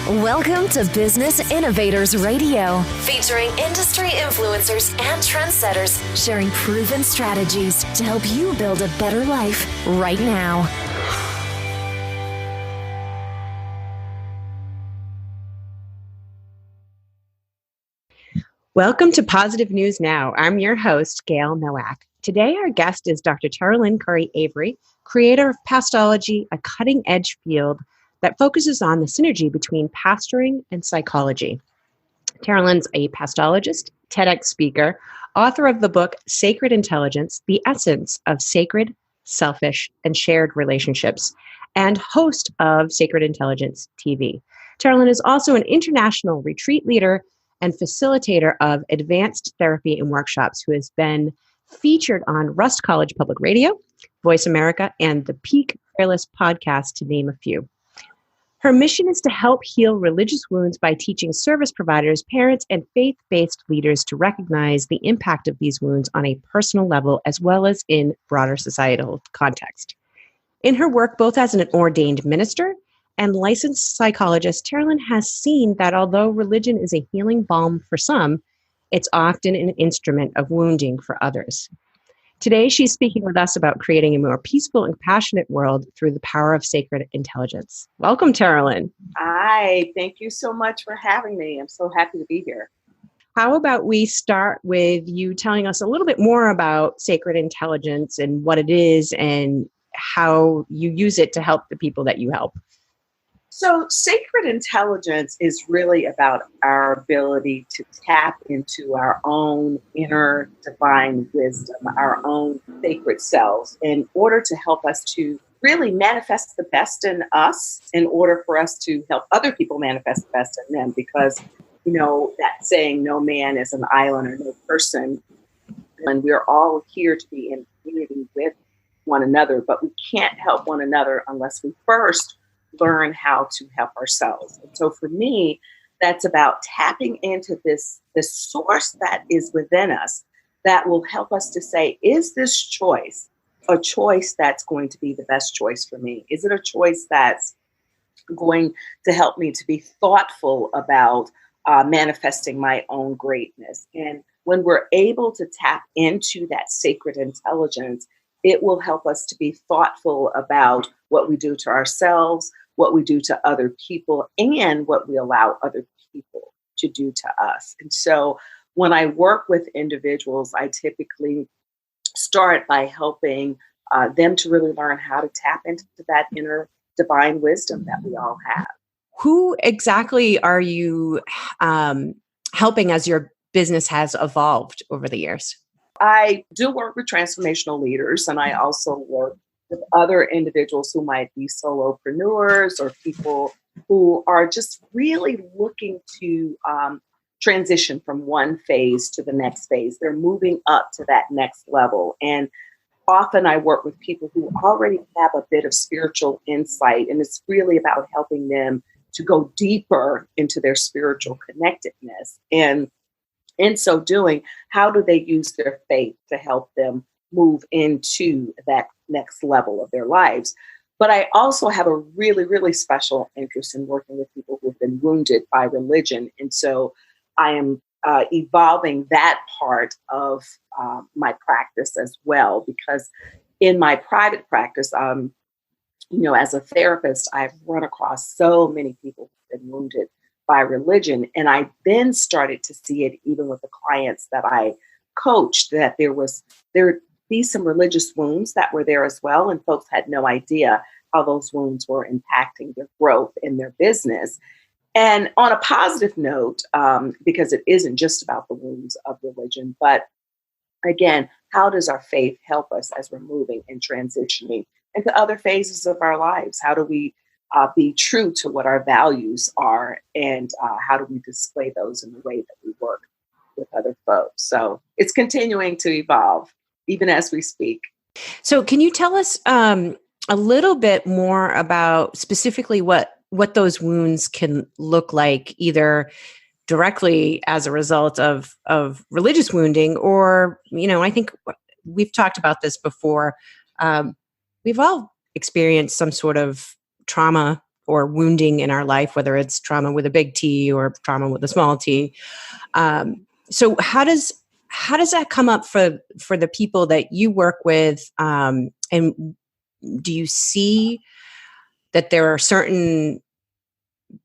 Welcome to Business Innovators Radio, featuring industry influencers and trendsetters sharing proven strategies to help you build a better life right now. Welcome to Positive News Now. I'm your host, Gail Nowak. Today, our guest is Dr. Terrlyn Avery, creator of Pastology, a cutting-edge field that focuses on the synergy between pastoring and psychology. Terrlyn's a pastologist, TEDx speaker, author of the book Sacred Intelligence, The Essence of Sacred, Selfish, and Shared Relationships, and host of Sacred Intelligence TV. Terrlyn is also an international retreat leader and facilitator of advanced therapy and workshops, who has been featured on Rust College Public Radio, Voice America, and the Peak Fearless podcast, to name a few. Her mission is to help heal religious wounds by teaching service providers, parents, and faith-based leaders to recognize the impact of these wounds on a personal level as well as in broader societal context. In her work, both as an ordained minister and licensed psychologist, Terrlyn has seen that although religion is a healing balm for some, it's often an instrument of wounding for others. Today, she's speaking with us about creating a more peaceful and compassionate world through the power of sacred intelligence. Welcome, Terrlyn. Hi, thank you so much for having me. I'm so happy to be here. How about we start with you telling us a little bit more about sacred intelligence and what it is and how you use it to help the people that you help? So sacred intelligence is really about our ability to tap into our own inner divine wisdom, our own sacred selves, in order to help us to really manifest the best in us, in order for us to help other people manifest the best in them. Because, you know, that saying, no man is an island or no person, and we're all here to be in community with one another, but we can't help one another unless we first learn how to help ourselves. And so for me, that's about tapping into this source that is within us that will help us to say, is this choice a choice that's going to be the best choice for me? Is it a choice that's going to help me to be thoughtful about manifesting my own greatness? And when we're able to tap into that sacred intelligence, it will help us to be thoughtful about what we do to ourselves, what we do to other people, and what we allow other people to do to us. And so when I work with individuals, I typically start by helping them to really learn how to tap into that inner divine wisdom that we all have. Who exactly are you helping as your business has evolved over the years? I do work with transformational leaders, and I also work with other individuals who might be solopreneurs or people who are just really looking to transition from one phase to the next phase. They're moving up to that next level. And often I work with people who already have a bit of spiritual insight, and it's really about helping them to go deeper into their spiritual connectedness. And in so doing, how do they use their faith to help them move into that next level of their lives? But I also have a really, really special interest in working with people who've been wounded by religion. And so I am evolving that part of my practice as well, because in my private practice, as a therapist, I've run across so many people who've been wounded by religion. And I then started to see it even with the clients that I coached, that there'd be some religious wounds that were there as well. And folks had no idea how those wounds were impacting their growth in their business. And on a positive note, because it isn't just about the wounds of religion, but again, how does our faith help us as we're moving and transitioning into other phases of our lives? How do we be true to what our values are, and how do we display those in the way that we work with other folks? So it's continuing to evolve even as we speak. So can you tell us a little bit more about specifically what those wounds can look like, either directly as a result of religious wounding, or, I think we've talked about this before. We've all experienced some sort of trauma or wounding in our life, whether it's trauma with a big T or trauma with a small T. So how does that come up for the people that you work with? And do you see that there are certain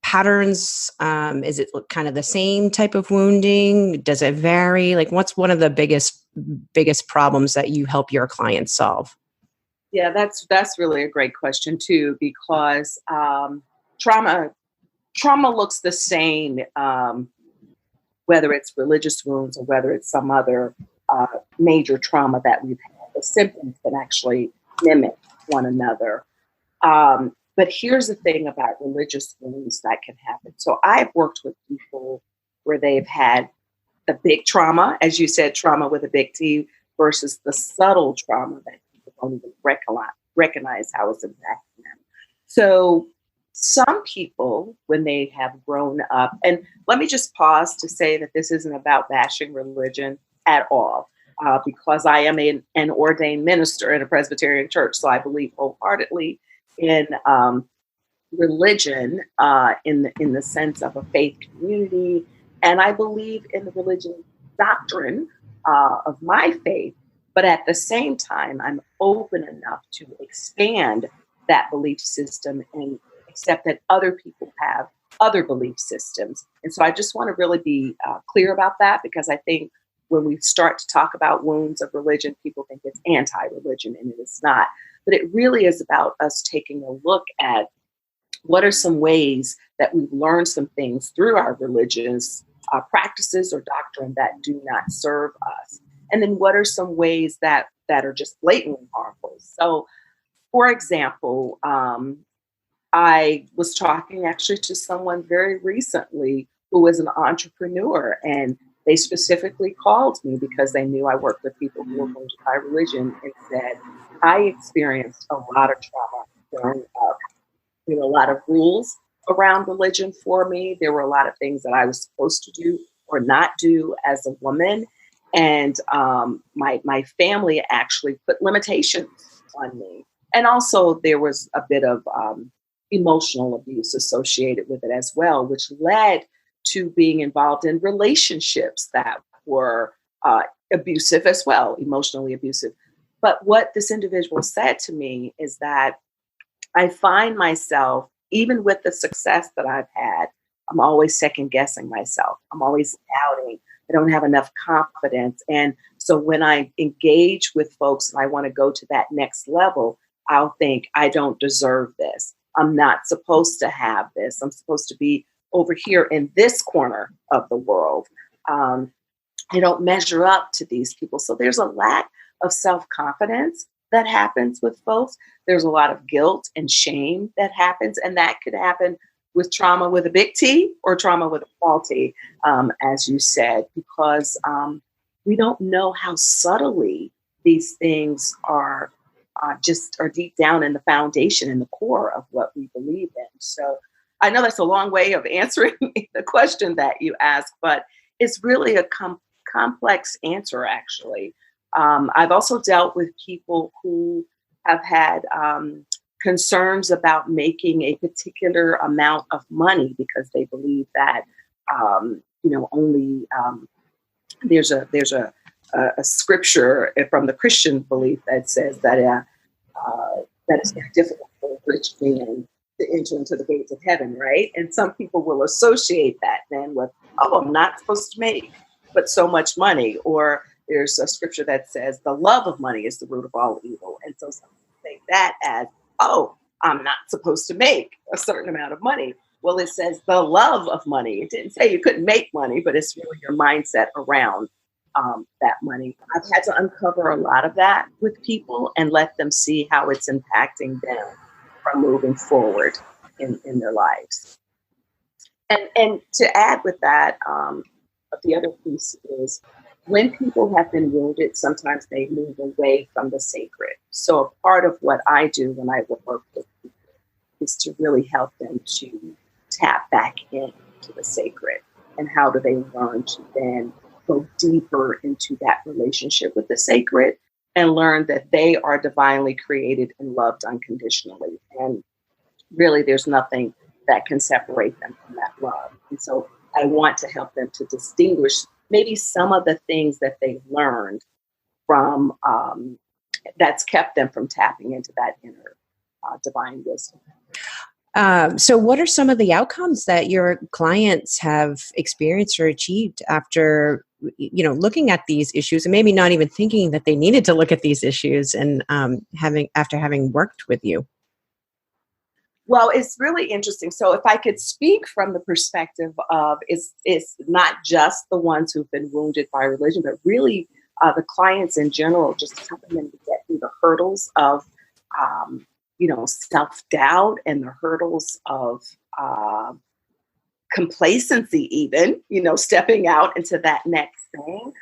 patterns? Is it kind of the same type of wounding? Does it vary? Like, what's one of the biggest problems that you help your clients solve? Yeah, that's really a great question too, because trauma looks the same, whether it's religious wounds or whether it's some other major trauma that we've had. The symptoms can actually mimic one another. But here's the thing about religious wounds that can happen. So I've worked with people where they've had the big trauma, as you said, trauma with a big T, versus the subtle trauma that people don't even recognize how it's impacting them. So some people, when they have grown up, and let me just pause to say that this isn't about bashing religion at all, because I am an ordained minister in a Presbyterian church, so I believe wholeheartedly in religion, in the sense of a faith community, and I believe in the religion doctrine of my faith. But at the same time, I'm open enough to expand that belief system and accept that other people have other belief systems. And so I just want to really be clear about that, because I think when we start to talk about wounds of religion, people think it's anti-religion, and it is not. But it really is about us taking a look at what are some ways that we've learned some things through our religious practices or doctrine that do not serve us. And then what are some ways that are just blatantly harmful? So, for example, I was talking actually to someone very recently who was an entrepreneur, and they specifically called me because they knew I worked with people who were wounded by religion, and said, I experienced a lot of trauma growing up. There were a lot of rules around religion for me. There were a lot of things that I was supposed to do or not do as a woman. And my family actually put limitations on me. And also there was a bit of emotional abuse associated with it as well, which led to being involved in relationships that were abusive as well, emotionally abusive. But what this individual said to me is that I find myself, even with the success that I've had, I'm always second guessing myself. I'm always doubting. I don't have enough confidence. And so when I engage with folks and I want to go to that next level, I'll think, I don't deserve this. I'm not supposed to have this. I'm supposed to be over here in this corner of the world. I don't measure up to these people. So there's a lack of self-confidence that happens with folks. There's a lot of guilt and shame that happens, and that could happen with trauma with a big T or trauma with a small T, as you said, because we don't know how subtly these things are deep down in the foundation, in the core of what we believe in. So I know that's a long way of answering the question that you asked, but it's really a complex answer, actually. I've also dealt with people who have had concerns about making a particular amount of money because they believe that only there's a scripture from the Christian belief that says that it's very difficult for a rich man to enter into the gates of heaven, right? And some people will associate that then with, oh, I'm not supposed to make but so much money, or there's a scripture that says the love of money is the root of all evil. And so some people take that as, oh, I'm not supposed to make a certain amount of money. Well, it says the love of money. It didn't say you couldn't make money, but it's really your mindset around that money. I've had to uncover a lot of that with people and let them see how it's impacting them from moving forward in their lives. And to add with that, the other piece is when people have been wounded, sometimes they move away from the sacred. So a part of what I do when I work with people is to really help them to tap back into the sacred. And how do they learn to then go deeper into that relationship with the sacred and learn that they are divinely created and loved unconditionally. And really there's nothing that can separate them from that love. And so I want to help them to distinguish maybe some of the things that they've learned from that's kept them from tapping into that inner divine wisdom. So what are some of the outcomes that your clients have experienced or achieved after, looking at these issues and maybe not even thinking that they needed to look at these issues and after having worked with you? Well, it's really interesting. So if I could speak from the perspective of it's not just the ones who've been wounded by religion, but really the clients in general, just helping them to get through the hurdles of self-doubt and the hurdles of complacency, even, stepping out into that next thing.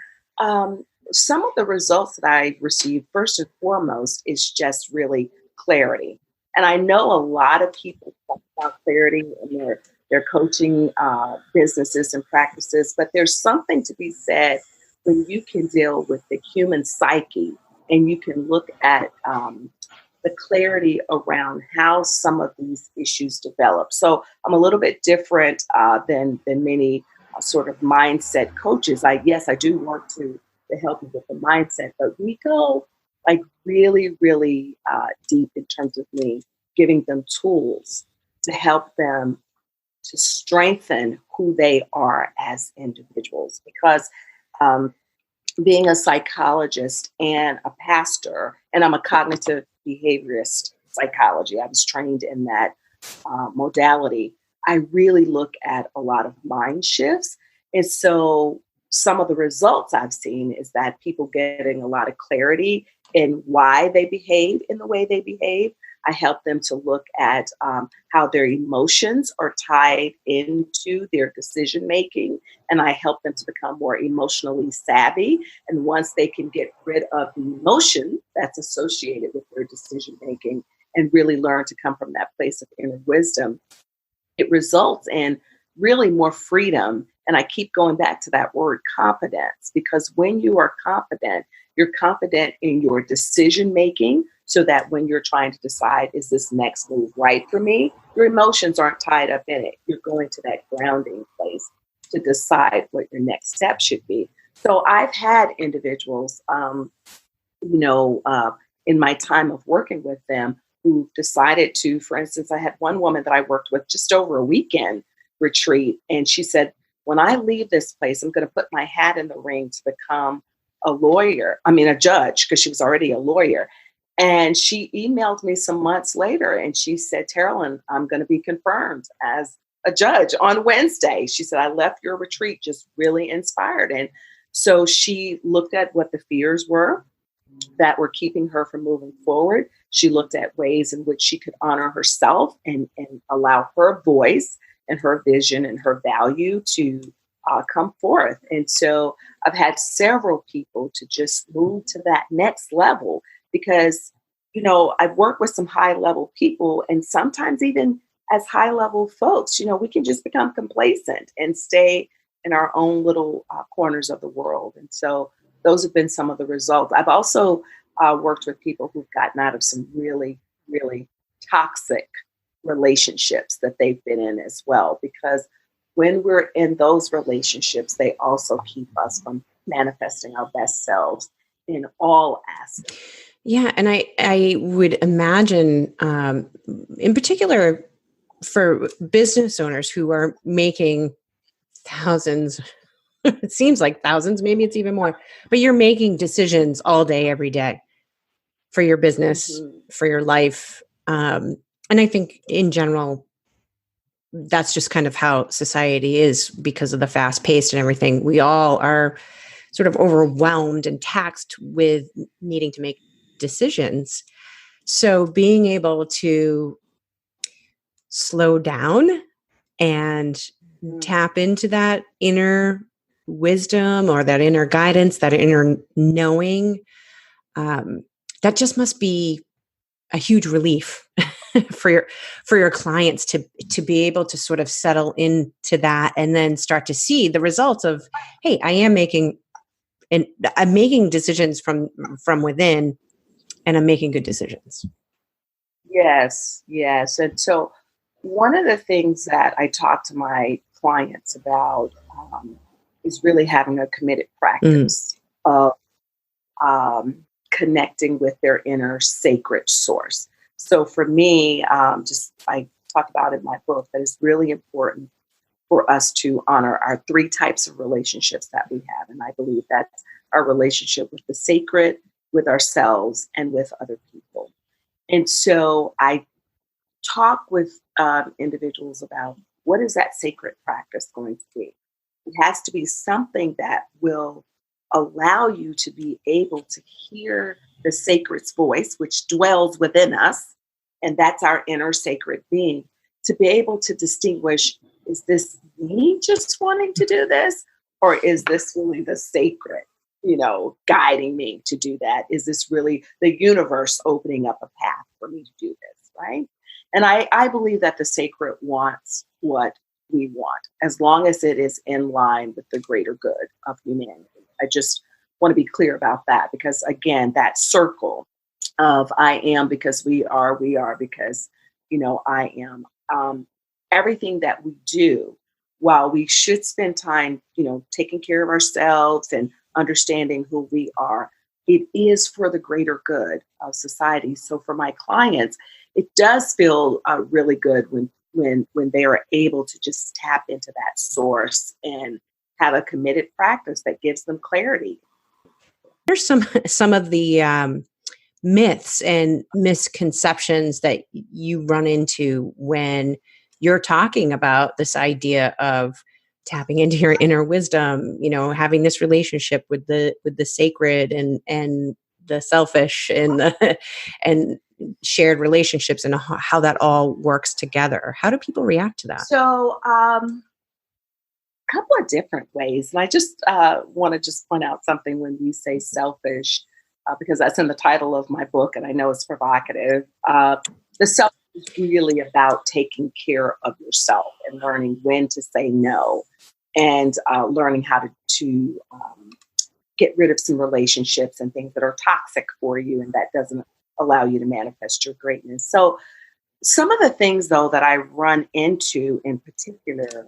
Some of the results that I received, first and foremost, is just really clarity. And I know a lot of people talk about clarity in their coaching businesses and practices, but there's something to be said when you can deal with the human psyche and you can look at the clarity around how some of these issues develop. So I'm a little bit different than many sort of mindset coaches. I do work to help you with the mindset, but we go like really, really deep in terms of me giving them tools to help them to strengthen who they are as individuals. Because being a psychologist and a pastor, and I'm a cognitive behaviorist psychology, I was trained in that modality. I really look at a lot of mind shifts. And so some of the results I've seen is that people getting a lot of clarity in why they behave in the way they behave. I help them to look at how their emotions are tied into their decision making, and I help them to become more emotionally savvy. And once they can get rid of the emotion that's associated with their decision making and really learn to come from that place of inner wisdom, it results in really more freedom. And I keep going back to that word competence, because when you are confident, you're confident in your decision making, so that when you're trying to decide, is this next move right for me, your emotions aren't tied up in it. You're going to that grounding place to decide what your next step should be. So I've had individuals, in my time of working with them, who decided to, for instance, I had one woman that I worked with just over a weekend retreat. And she said, when I leave this place, I'm going to put my hat in the ring to become a judge, because she was already a lawyer. And she emailed me some months later and she said, Terrlyn, I'm going to be confirmed as a judge on Wednesday. She said, I left your retreat just really inspired. And so she looked at what the fears were that were keeping her from moving forward. She looked at ways in which she could honor herself and allow her voice and her vision and her value to come forth. And so I've had several people to just move to that next level, because, I've worked with some high level people, and sometimes even as high level folks, we can just become complacent and stay in our own little corners of the world. And so those have been some of the results. I've also worked with people who've gotten out of some really, really toxic relationships that they've been in as well, because when we're in those relationships, they also keep us from manifesting our best selves in all aspects. Yeah. And I would imagine, in particular for business owners who are making thousands, it seems like thousands, maybe it's even more, but you're making decisions all day, every day for your business, for your life. And I think in general, that's just kind of how society is because of the fast paced and everything. We all are sort of overwhelmed and taxed with needing to make decisions. So being able to slow down and tap into that inner wisdom or that inner guidance, that inner knowing, that just must be a huge relief for your clients to be able to sort of settle into that and then start to see the results of, hey, I'm making decisions from within, and I'm making good decisions. Yes. And so one of the things that I talk to my clients about is really having a committed Mm. practice of connecting with their inner sacred source. So for me, just I talk about in my book that it's really important for us to honor our three types of relationships that we have. And I believe that's our relationship with the sacred, with ourselves, and with other people. And so I talk with individuals about what is that sacred practice going to be. It has to be something that will allow you to be able to hear the sacred's voice, which dwells within us, and that's our inner sacred being, to be able to distinguish, is this me just wanting to do this, or is this really the sacred, guiding me to do that? Is this really the universe opening up a path for me to do this, right? And I believe that the sacred wants what we want, as long as it is in line with the greater good of humanity. I just want to be clear about that, because again, that circle of I am because we are because, I am. Everything that we do, while we should spend time, taking care of ourselves and understanding who we are, it is for the greater good of society. So for my clients, it does feel really good when they are able to just tap into that source and have a committed practice that gives them clarity. Here's some of the myths and misconceptions that you run into when you're talking about this idea of tapping into your inner wisdom, having this relationship with the sacred and the selfish and the and shared relationships, and how that all works together. How do people react to that? So, couple of different ways. And I just want to just point out something when we say selfish, because that's in the title of my book, and I know it's provocative. The self is really about taking care of yourself and learning when to say no, and learning how to get rid of some relationships and things that are toxic for you and that doesn't allow you to manifest your greatness. So some of the things, though, that I run into in particular,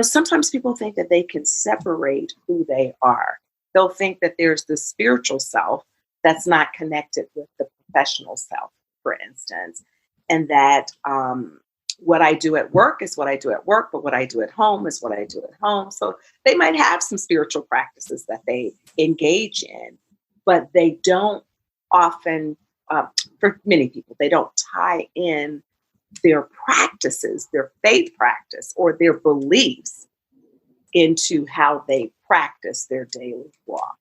sometimes people think that they can separate who they are. They'll think that there's the spiritual self that's not connected with the professional self, for instance, and that what I do at work is what I do at work, but what I do at home is what I do at home. So they might have some spiritual practices that they engage in, but they don't often, for many people, they don't tie in their practices, their faith practice, or their beliefs into how they practice their daily walk.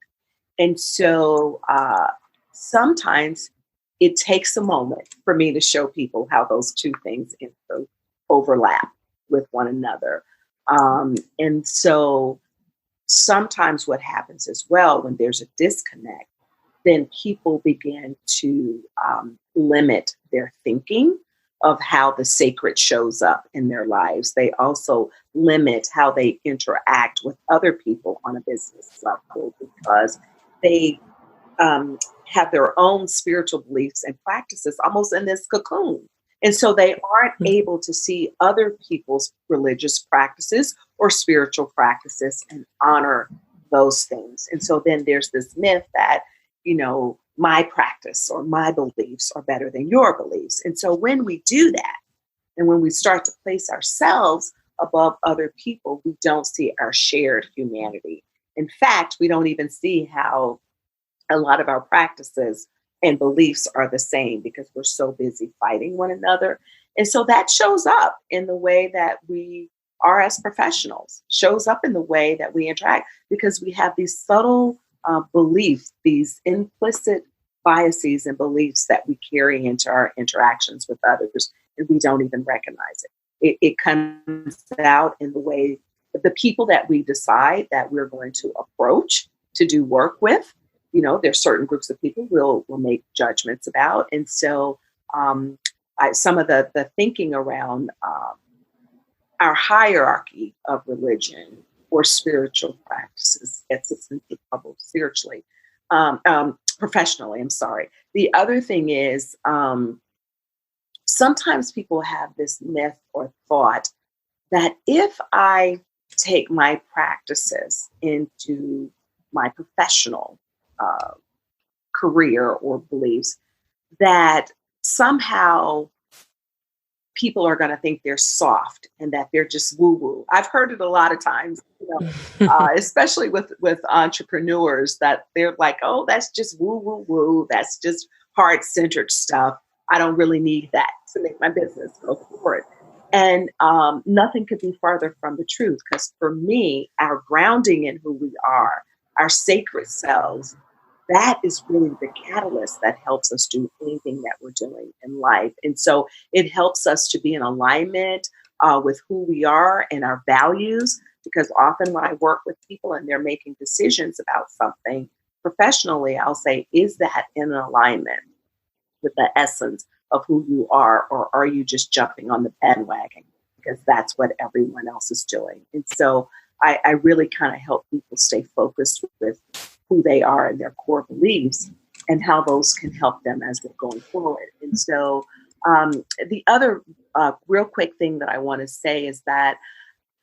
And so sometimes it takes a moment for me to show people how those two things overlap with one another. And so sometimes what happens as well when there's a disconnect, then people begin to limit their thinking of how the sacred shows up in their lives. They also limit how they interact with other people on a business level, because they have their own spiritual beliefs and practices almost in this cocoon. And so they aren't able to see other people's religious practices or spiritual practices and honor those things. And so then there's this myth that, my practice or my beliefs are better than your beliefs. And so when we do that, and when we start to place ourselves above other people, we don't see our shared humanity. In fact, we don't even see how a lot of our practices and beliefs are the same, because we're so busy fighting one another. And so that shows up in the way that we are as professionals, shows up in the way that we interact, because we have these subtle beliefs, these implicit biases and beliefs that we carry into our interactions with others, and we don't even recognize it. It comes out in the way that the people that we decide that we're going to approach to do work with. There's certain groups of people we'll make judgments about. And so some of the thinking around our hierarchy of religion or spiritual practices gets us into trouble spiritually, professionally, I'm sorry. The other thing is sometimes people have this myth or thought that if I take my practices into my professional uh, career or beliefs, that somehow people are going to think they're soft and that they're just woo woo. I've heard it a lot of times, especially with entrepreneurs, that they're like, oh, that's just woo woo woo. That's just heart centered stuff. I don't really need that to make my business go forward. And nothing could be farther from the truth, because for me, our grounding in who we are, our sacred selves, that is really the catalyst that helps us do anything that we're doing in life. And so it helps us to be in alignment with who we are and our values, because often when I work with people and they're making decisions about something professionally, I'll say, is that in alignment with the essence of who you are, or are you just jumping on the bandwagon because that's what everyone else is doing? And so I really kind of help people stay focused with who they are and their core beliefs and how those can help them as they're going forward. And so the other real quick thing that I want to say is that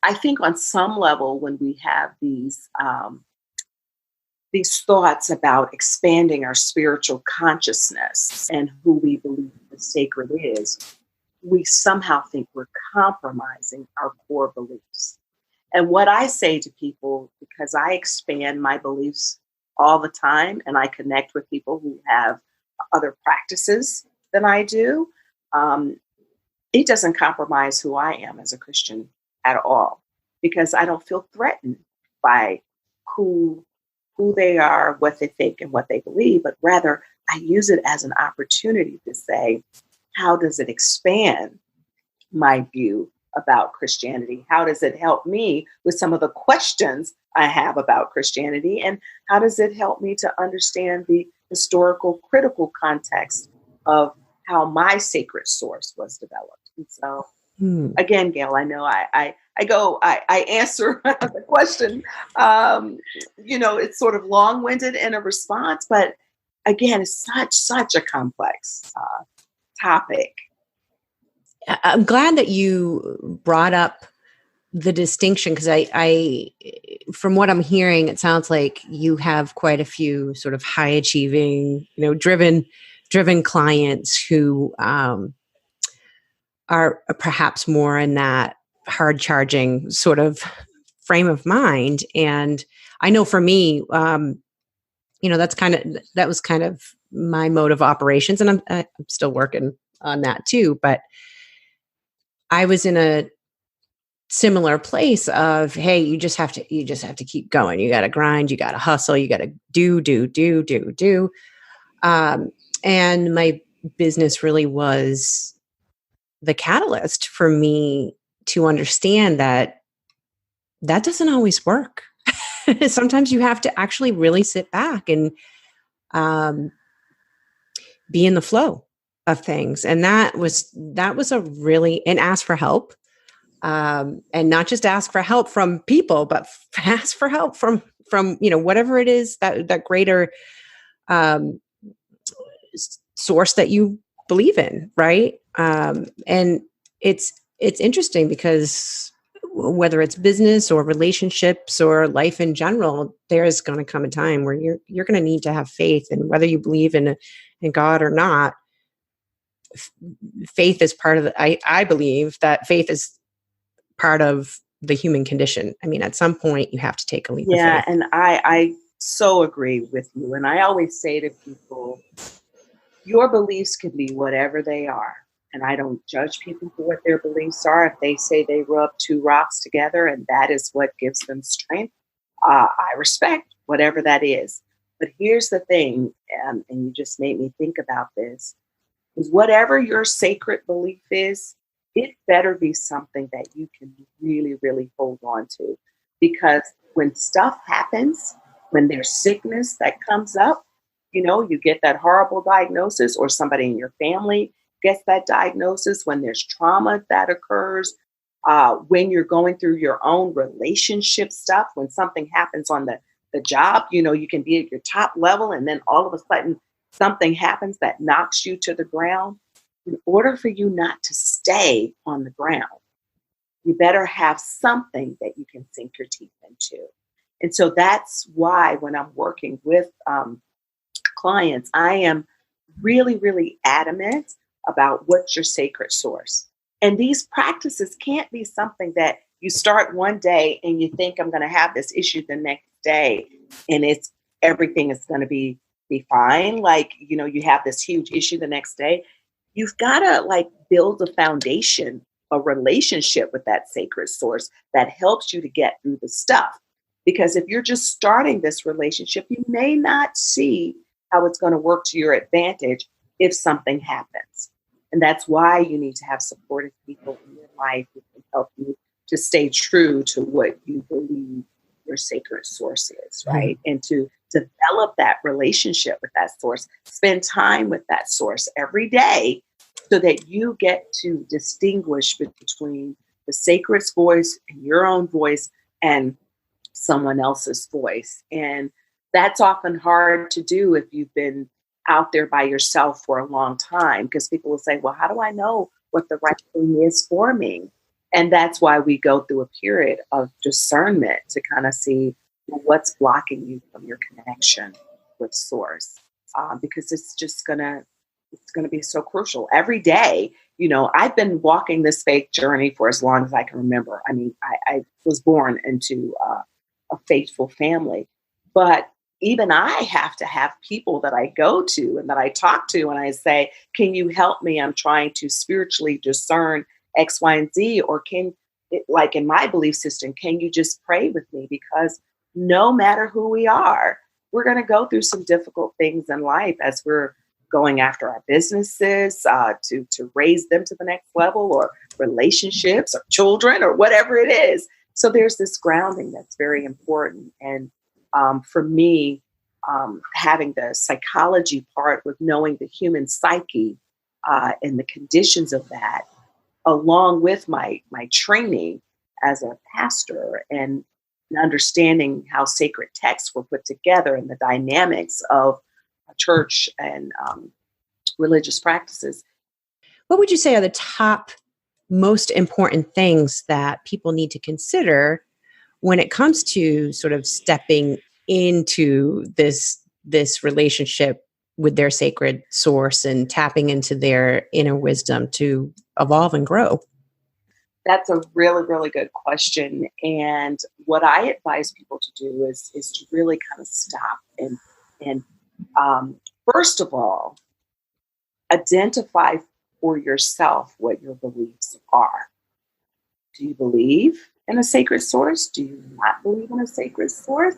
I think on some level, when we have these thoughts about expanding our spiritual consciousness and who we believe the sacred is, we somehow think we're compromising our core beliefs. And what I say to people, because I expand my beliefs all the time and I connect with people who have other practices than I do, it doesn't compromise who I am as a Christian at all, because I don't feel threatened by who they are, what they think, and what they believe, but rather I use it as an opportunity to say, how does it expand my view about Christianity? How does it help me with some of the questions I have about Christianity? And how does it help me to understand the historical, critical context of how my sacred source was developed? And so, again, Gail, I know I answer the question. It's sort of long-winded in a response, but again, it's such a complex topic. I'm glad that you brought up the distinction, because I, from what I'm hearing, it sounds like you have quite a few sort of high achieving, driven clients who are perhaps more in that hard charging sort of frame of mind. And I know for me, that was kind of my mode of operations, and I'm still working on that too. But I was in a similar place of, hey, you just have to keep going. You got to grind, you got to hustle, you got to do. And my business really was the catalyst for me to understand that doesn't always work. Sometimes you have to actually really sit back and be in the flow of things. And that was a really, and ask for help. And not just ask for help from people, but ask for help from whatever it is, that greater source that you believe in, right? And it's interesting, because whether it's business or relationships or life in general, there's going to come a time where you're going to need to have faith, and whether you believe in God or not, faith is part of I believe that faith is part of the human condition. I mean, at some point you have to take a leap of faith. Yeah, and I so agree with you. And I always say to people, your beliefs can be whatever they are. And I don't judge people for what their beliefs are. If they say they rub two rocks together and that is what gives them strength, I respect whatever that is. But here's the thing, and you just made me think about this, is whatever your sacred belief is, it better be something that you can really, really hold on to. Because when stuff happens, when there's sickness that comes up, you get that horrible diagnosis, or somebody in your family gets that diagnosis, when there's trauma that occurs, when you're going through your own relationship stuff, when something happens on the job, you can be at your top level and then all of a sudden something happens that knocks you to the ground. in order for you not to stay on the ground, you better have something that you can sink your teeth into. And so that's why when I'm working with clients, I am really, really adamant about what's your sacred source. And these practices can't be something that you start one day and you think I'm going to have this issue the next day and everything is going to be fine. Like, you have this huge issue the next day. You've got to build a foundation, a relationship with that sacred source that helps you to get through the stuff. Because if you're just starting this relationship, you may not see how it's going to work to your advantage if something happens. And that's why you need to have supportive people in your life who can help you to stay true to what you believe your sacred source is, right? Mm-hmm. And to develop that relationship with that source, spend time with that source every day so that you get to distinguish between the sacred voice and your own voice and someone else's voice. And that's often hard to do if you've been out there by yourself for a long time, because people will say, well, how do I know what the right thing is for me? And that's why we go through a period of discernment to kind of see what's blocking you from your connection with source, because it's going to be so crucial every day. I've been walking this faith journey for as long as I can remember. I mean, I was born into a faithful family, but even I have to have people that I go to and that I talk to and I say, can you help me? I'm trying to spiritually discern X, Y, and Z, or like in my belief system, can you just pray with me? Because no matter who we are, we're going to go through some difficult things in life as we're going after our businesses, to raise them to the next level, or relationships or children or whatever it is. So there's this grounding that's very important. And for me, having the psychology part with knowing the human psyche and the conditions of that, along with my training as a pastor and understanding how sacred texts were put together and the dynamics of a church and religious practices. What would you say are the top most important things that people need to consider when it comes to sort of stepping into this relationship with their sacred source and tapping into their inner wisdom to evolve and grow? That's a really, really good question. And what I advise people to do is to really kind of stop and first of all, identify for yourself what your beliefs are. Do you believe in a sacred source? Do you not believe in a sacred source?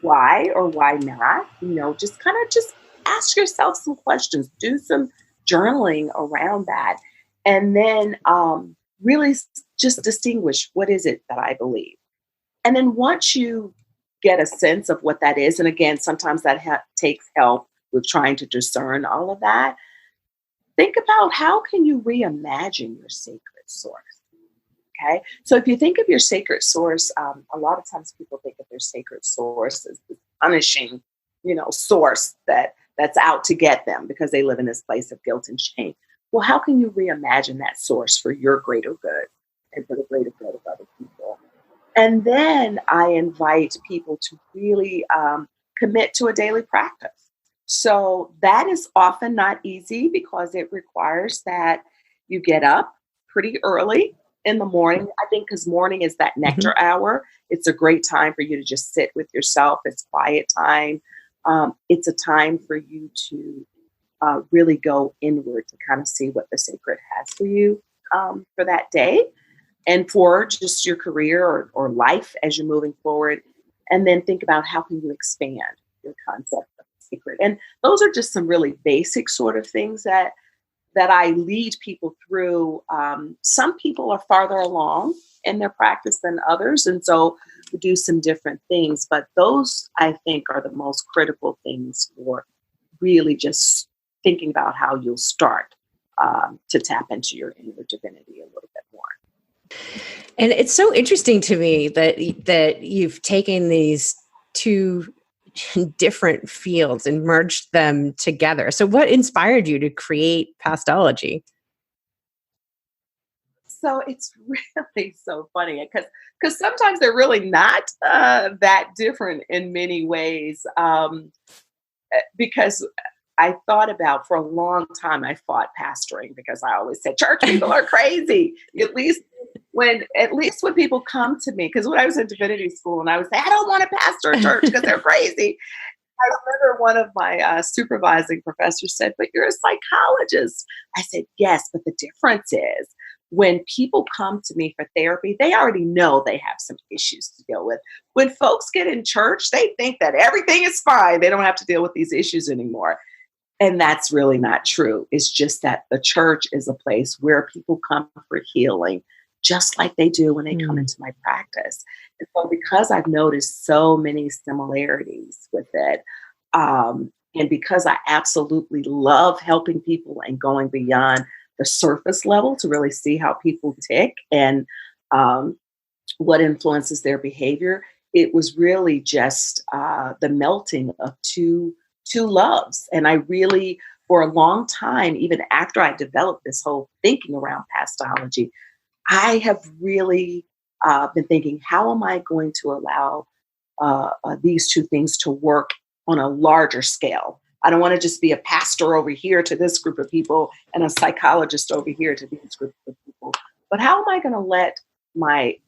Why or why not? Just ask yourself some questions, do some journaling around that. And then really just distinguish, what is it that I believe? And then once you get a sense of what that is, and again, sometimes that takes help with trying to discern all of that, think about how can you reimagine your sacred source? Okay, so if you think of your sacred source, a lot of times people think of their sacred source as the punishing, source that's out to get them because they live in this place of guilt and shame. Well, how can you reimagine that source for your greater good and for the greater good of other people? And then I invite people to really commit to a daily practice. So that is often not easy because it requires that you get up pretty early in the morning. I think because morning is that nectar hour. It's a great time for you to just sit with yourself. It's quiet time. It's a time for you to really go inward to kind of see what the sacred has for you for that day and for just your career or life as you're moving forward. And then think about how can you expand your concept of sacred. And those are just some really basic sort of things that I lead people through. Some people are farther along in their practice than others. And so we do some different things, but those I think are the most critical things for really just thinking about how you'll start to tap into your inner divinity a little bit more. And it's so interesting to me that you've taken these two different fields and merged them together. So what inspired you to create Pastology? so it's really so funny because sometimes they're really not that different in many ways. Because I thought about for a long time, I fought pastoring because I always said church people are crazy. At least when people come to me, because when I was in divinity school and I would say, I don't want to pastor a church because they're crazy. I remember one of my supervising professors said, but you're a psychologist. I said, yes, but the difference is when people come to me for therapy, they already know they have some issues to deal with. When folks get in church, they think that everything is fine. They don't have to deal with these issues anymore. And that's really not true. It's just that the church is a place where people come for healing, just like they do when they come into my practice. And so because I've noticed so many similarities with it, and because I absolutely love helping people and going beyond the surface level to really see how people tick and what influences their behavior, it was really just the melting of two loves. And I really, for a long time, even after I developed this whole thinking around pastology, I have really been thinking, how am I going to allow these two things to work on a larger scale? I don't want to just be a pastor over here to this group of people and a psychologist over here to these group of people. But how am I going to let my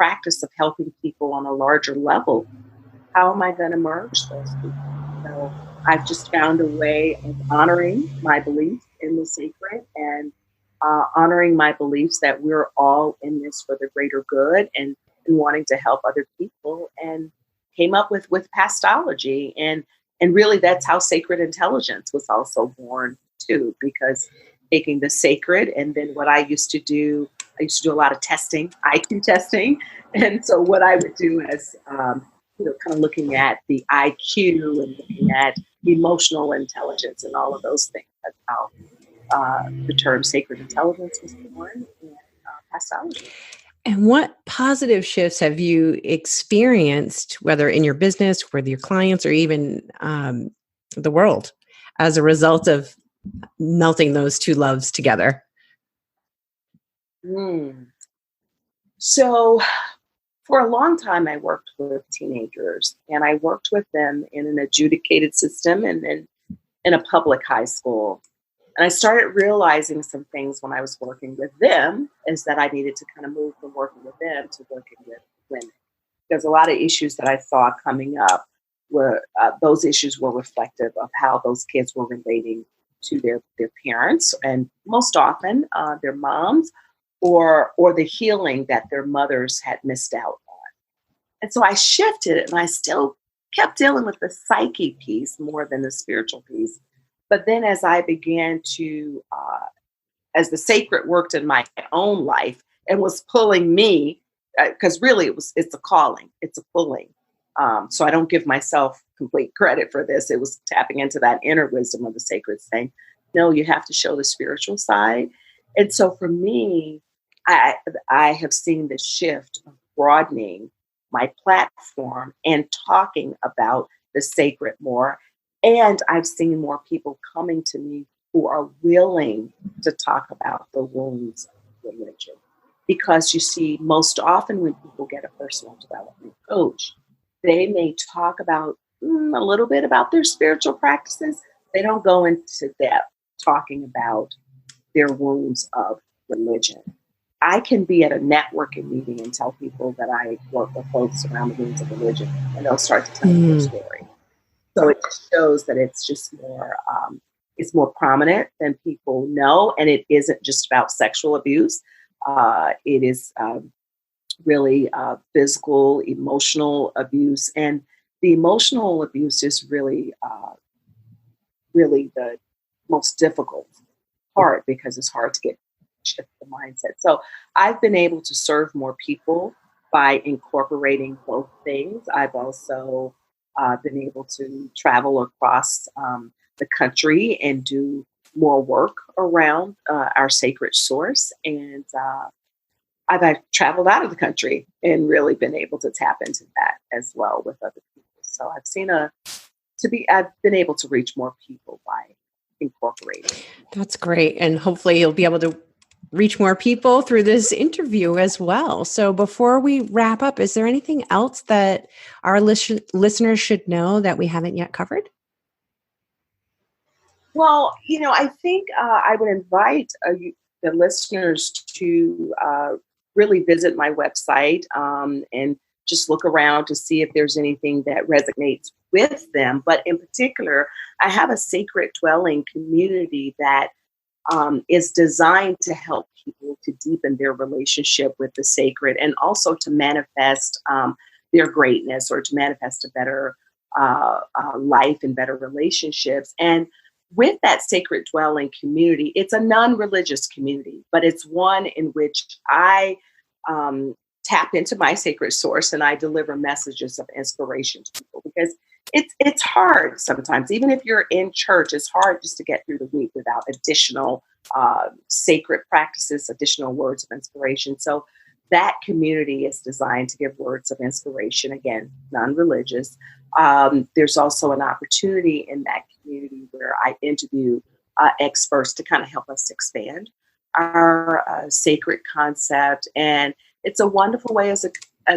practice of helping people on a larger level, how am I going to merge those people? So I've just found a way of honoring my belief in the sacred and honoring my beliefs that we're all in this for the greater good and wanting to help other people, and came up with pastology. And really that's how sacred intelligence was also born too, because taking the sacred and then what I used to do a lot of testing, IQ testing. And so what I would do is, kind of looking at the IQ and looking at emotional intelligence and all of those things. That's how the term sacred intelligence was born in pastology. And what positive shifts have you experienced, whether in your business, with your clients, or even the world, as a result of melting those two loves together? So for a long time, I worked with teenagers, and I worked with them in an adjudicated system and then in a public high school. And I started realizing some things when I was working with them, is that I needed to kind of move from working with them to working with women. There's a lot of issues that I saw coming up where those issues were reflective of how those kids were relating to their parents, and most often their moms, or the healing that their mothers had missed out on. And so I shifted, and I still kept dealing with the psyche piece more than the spiritual piece. But then as I began to, as the sacred worked in my own life and was pulling me, because really it's a calling, it's a pulling. So I don't give myself complete credit for this. It was tapping into that inner wisdom of the sacred, saying, no, you have to show the spiritual side. And so for me, I have seen the shift of broadening my platform and talking about the sacred more. And I've seen more people coming to me who are willing to talk about the wounds of religion. Because you see, most often when people get a personal development coach, they may talk about a little bit about their spiritual practices. They don't go into depth talking about their wounds of religion. I can be at a networking meeting and tell people that I work with folks around the wounds of religion, and they'll start to tell me their story. So it just shows that it's just more, it's more prominent than people know. And it isn't just about sexual abuse. It is really physical, emotional abuse. And the emotional abuse is really, really the most difficult part, because it's hard to shift the mindset. So I've been able to serve more people by incorporating both things. I've also been able to travel across the country and do more work around our sacred source. And I've traveled out of the country and really been able to tap into that as well with other people. So I've been able to reach more people by incorporating. That's great. And hopefully you'll be able to reach more people through this interview as well. So before we wrap up, is there anything else that our listeners should know that we haven't yet covered? Well, I think I would invite the listeners to really visit my website and just look around to see if there's anything that resonates with them. But in particular, I have a sacred dwelling community that is designed to help people to deepen their relationship with the sacred and also to manifest their greatness or to manifest a better life and better relationships. And with that sacred dwelling community, it's a non-religious community, but it's one in which I tap into my sacred source and I deliver messages of inspiration to people, because it's hard sometimes. Even if you're in church, it's hard just to get through the week without additional sacred practices, additional words of inspiration. So that community is designed to give words of inspiration, again, non-religious. There's also an opportunity in that community where I interview experts to kind of help us expand our sacred concept. And it's a wonderful way as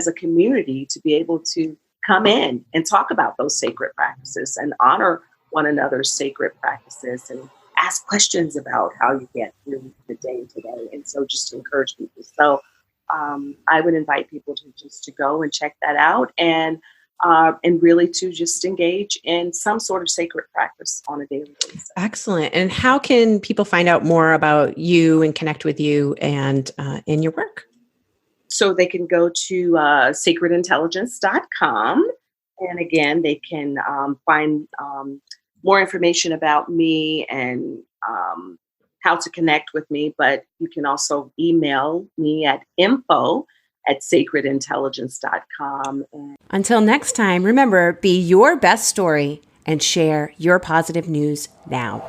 a community to be able to come in and talk about those sacred practices and honor one another's sacred practices and ask questions about how you get through the day today. And so just to encourage people. So I would invite people to go and check that out and really to just engage in some sort of sacred practice on a daily basis. Excellent. And how can people find out more about you and connect with you and in your work? So they can go to sacredintelligence.com. And again, they can find more information about me and how to connect with me. But you can also email me at info@sacredintelligence.com. Until next time, remember, be your best story and share your positive news now.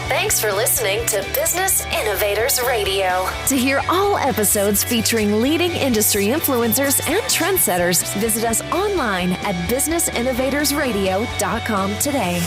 Thanks for listening to Business Innovators Radio. To hear all episodes featuring leading industry influencers and trendsetters, visit us online at businessinnovatorsradio.com today.